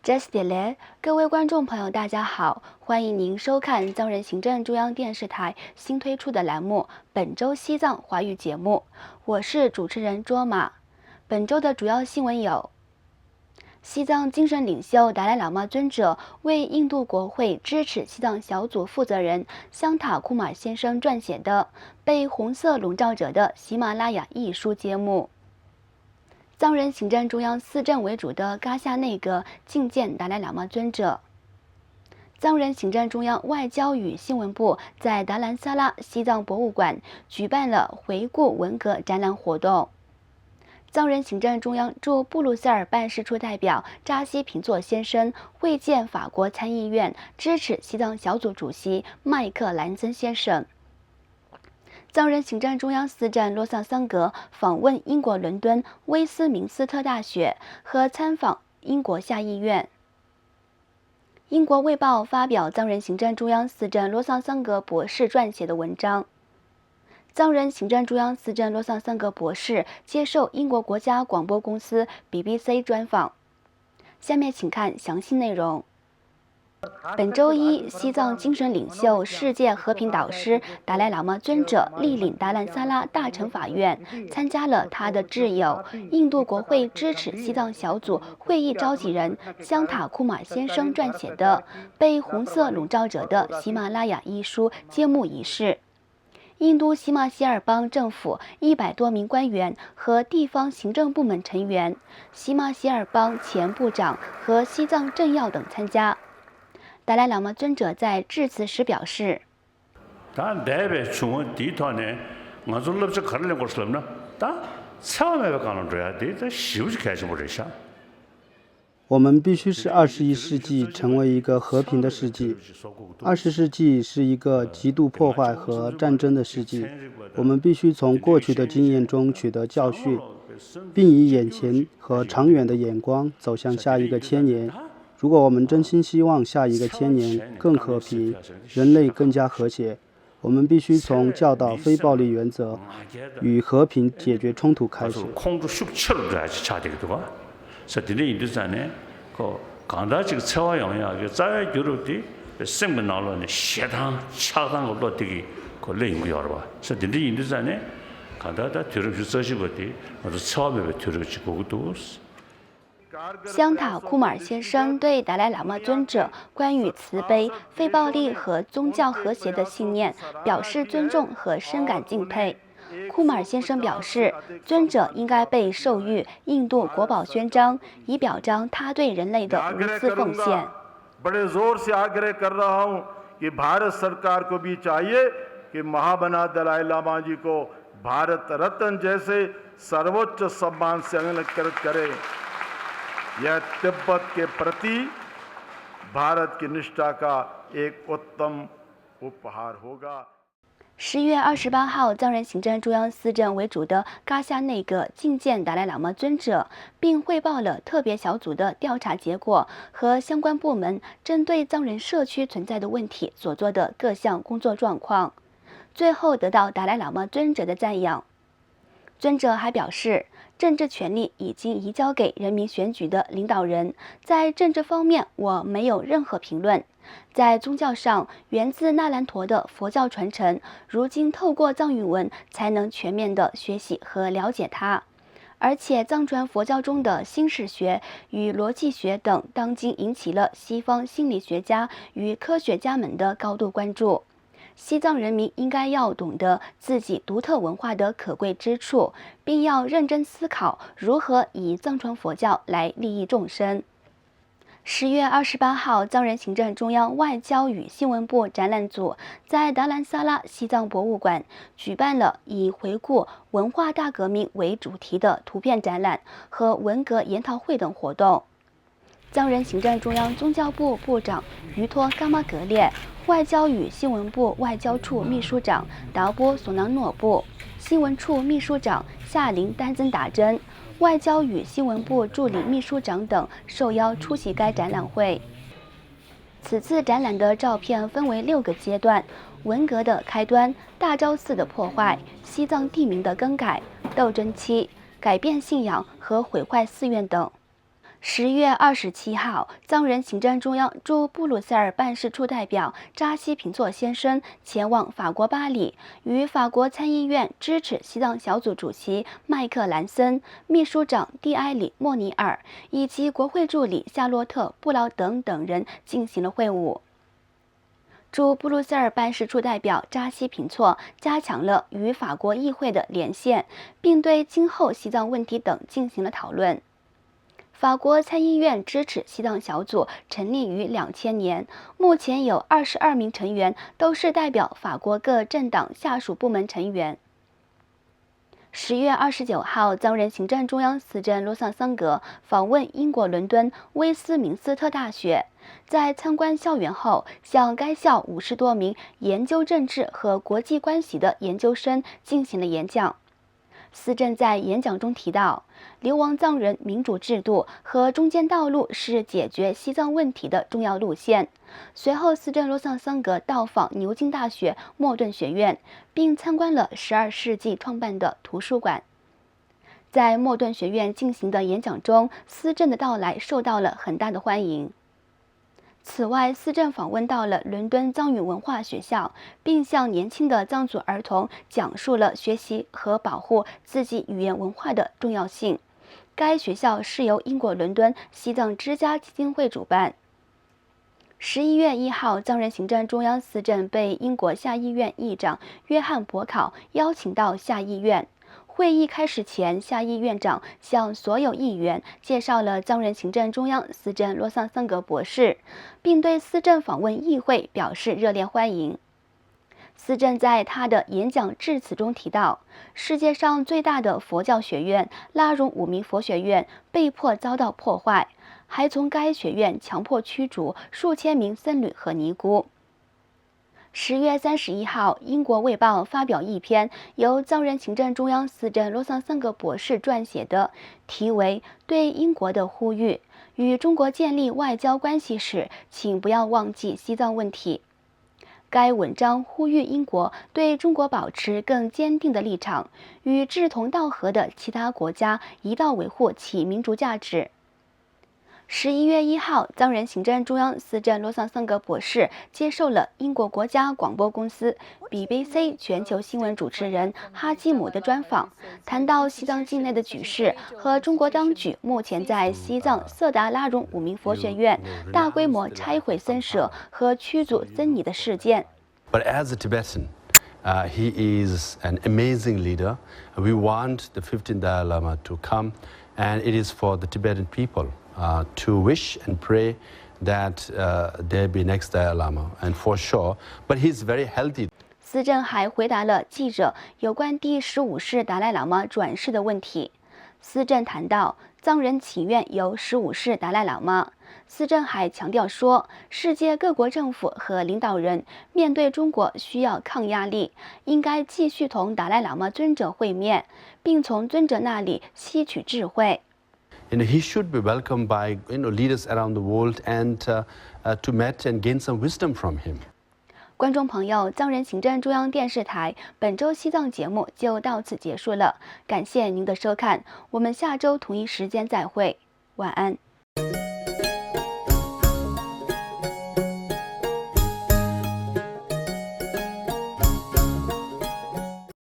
Just 各位观众朋友，大家好，欢迎您收看藏人行政中央电视台新推出的栏目《本周西藏华语节目》，我是主持人卓玛。本周的主要新闻有：西藏精神领袖达赖喇嘛尊者为印度国会支持西藏小组负责人香塔库马先生撰写的《被红色笼罩着的喜马拉雅》一书揭幕。藏人行政中央司政为主的噶夏内阁觐见达赖喇嘛尊者。藏人行政中央外交与新闻部在达兰萨拉西藏博物馆举办了回顾文革展览活动。藏人行政中央驻布鲁塞尔办事处代表扎西平佐先生会见法国参议院支持西藏小组主席麦克兰森先生。藏人行政中央司政洛桑桑格访问英国伦敦威斯敏斯特大学和参访英国下议院。英国卫报发表藏人行政中央司政洛桑桑格博士撰写的文章。藏人行政中央司政洛桑桑格博士接受英国国家广播公司 BBC 专访。下面请看详细内容。本周一，西藏精神领袖、世界和平导师达赖喇嘛尊者莅领达兰萨拉大乘法院，参加了他的挚友、印度国会支持西藏小组会议召集人香塔库马先生撰写的《被红色笼罩着的喜马拉雅》一书揭幕仪式。印度喜马歇尔邦政府100多名官员和地方行政部门成员、喜马歇尔邦前部长和西藏政要等参加。达赖喇嘛尊者在致辞时表示：“我们必须使21世纪成为一个和平的世纪。20世纪是一个极度破坏和战争的世纪。我们必须从过去的经验中取得教训，并以眼前和长远的眼光走向下一个千年。如果我们真心希望下一个千年更和平，人类更加和谐，我们必须从教导非暴力原則与和平解决冲突开始。香塔库马尔先生对达赖喇嘛尊者关于慈悲、非暴力和宗教和谐的信念表示尊重和深感敬佩。库马尔先生表示，尊者应该被授予印度国宝勋章，以表彰他对人类的无私奉献。यह तिब्बत के प्रति भारत की निष्ठा का एक उत्तम उपहार होगा。10月28号，藏人行政中央司政为主的噶夏内阁觐见达赖喇嘛尊者，并汇报了特别小组的调查结果和相关部门针对藏人社区存在的问题所做的各项工作状况，最后得到达赖喇嘛尊者的赞扬。尊者还表示，政治权力已经移交给人民选举的领导人，在政治方面我没有任何评论。在宗教上，源自那兰陀的佛教传承，如今透过藏语文才能全面地学习和了解它。而且藏传佛教中的心识学与逻辑学等，当今引起了西方心理学家与科学家们的高度关注。西藏人民应该要懂得自己独特文化的可贵之处，并要认真思考如何以藏传佛教来利益众生。10月28号，藏人行政中央外交与新闻部展览组在达兰萨拉西藏博物馆举办了以回顾文化大革命为主题的图片展览和文革研讨会等活动。藏人行政中央宗教部部长于托伽玛格列、外交与新闻部外交处秘书长达波索纳诺布、新闻处秘书长夏林丹增达真、外交与新闻部助理秘书长等受邀出席该展览会。此次展览的照片分为6个阶段：文革的开端、大昭寺的破坏、西藏地名的更改、斗争期、改变信仰和毁坏寺院等。10月27号，藏人行政中央驻布鲁塞尔办事处代表扎西平措先生前往法国巴黎，与法国参议院支持西藏小组主席麦克兰森、秘书长蒂埃里·莫尼尔以及国会助理夏洛特·布劳等人进行了会晤。驻布鲁塞尔办事处代表扎西平措加强了与法国议会的连线，并对今后西藏问题等进行了讨论。法国参议院支持西藏小组成立于2000年，目前有22名成员，都是代表法国各政党下属部门成员。10月29号，藏人行政中央司政洛桑桑格访问英国伦敦威斯敏斯特大学，在参观校园后，向该校50多名研究政治和国际关系的研究生进行了演讲。司政在演讲中提到，流亡藏人民主制度和中间道路是解决西藏问题的重要路线。随后，司政洛桑桑格到访牛津大学莫顿学院，并参观了12世纪创办的图书馆。在莫顿学院进行的演讲中，司政的到来受到了很大的欢迎。此外，司政访问到了伦敦藏语文化学校，并向年轻的藏族儿童讲述了学习和保护自己语言文化的重要性。该学校是由英国伦敦西藏之家基金会主办。11月1号，藏人行政中央司政被英国下议院议长约翰·伯考邀请到下议院。会议开始前，下议院长向所有议员介绍了藏人行政中央司政洛桑桑格博士，并对司政访问议会表示热烈欢迎。司政在他的演讲致辞中提到，世界上最大的佛教学院拉荣五明佛学院被迫遭到破坏，还从该学院强迫驱逐数千名僧侣和尼姑。10月31号，英国卫报发表一篇由藏人行政中央司政洛桑桑格博士撰写的，题为《对英国的呼吁：与中国建立外交关系时，请不要忘记西藏问题》。该文章呼吁英国对中国保持更坚定的立场，与志同道合的其他国家一道维护其民主价值。11月1号，藏人行政中央司政洛桑桑格博士接受了英国国家广播公司 BBC 全球新闻主持人哈基姆的专访，谈到西藏境内的局势和中国当局目前在西藏色达拉荣五明佛学院大规模拆毁僧舍和驱逐僧尼的事件。But as a Tibetan, he is an amazing leader. We want the 15th Dalai Lama to come, and it is for the Tibetan people.To wish and pray that there be next Dalai Lama, and for sure. But he's very healthy. 司政还回答了记者有关第15世达赖喇嘛转世的问题。司政谈到，藏人祈愿有15世达赖喇嘛。司政还强调说，世界各国政府和领导人面对中国需要抗压力，应该继续同达赖喇嘛尊者会面，并从尊者那里吸取智慧。He should be welcomed by leaders around the world and to meet and gain some wisdom from him. 观众朋友，藏人行政中央电视台本周西藏节目就到此结束了，感谢您的收看，我们下周同一时间再会，晚安。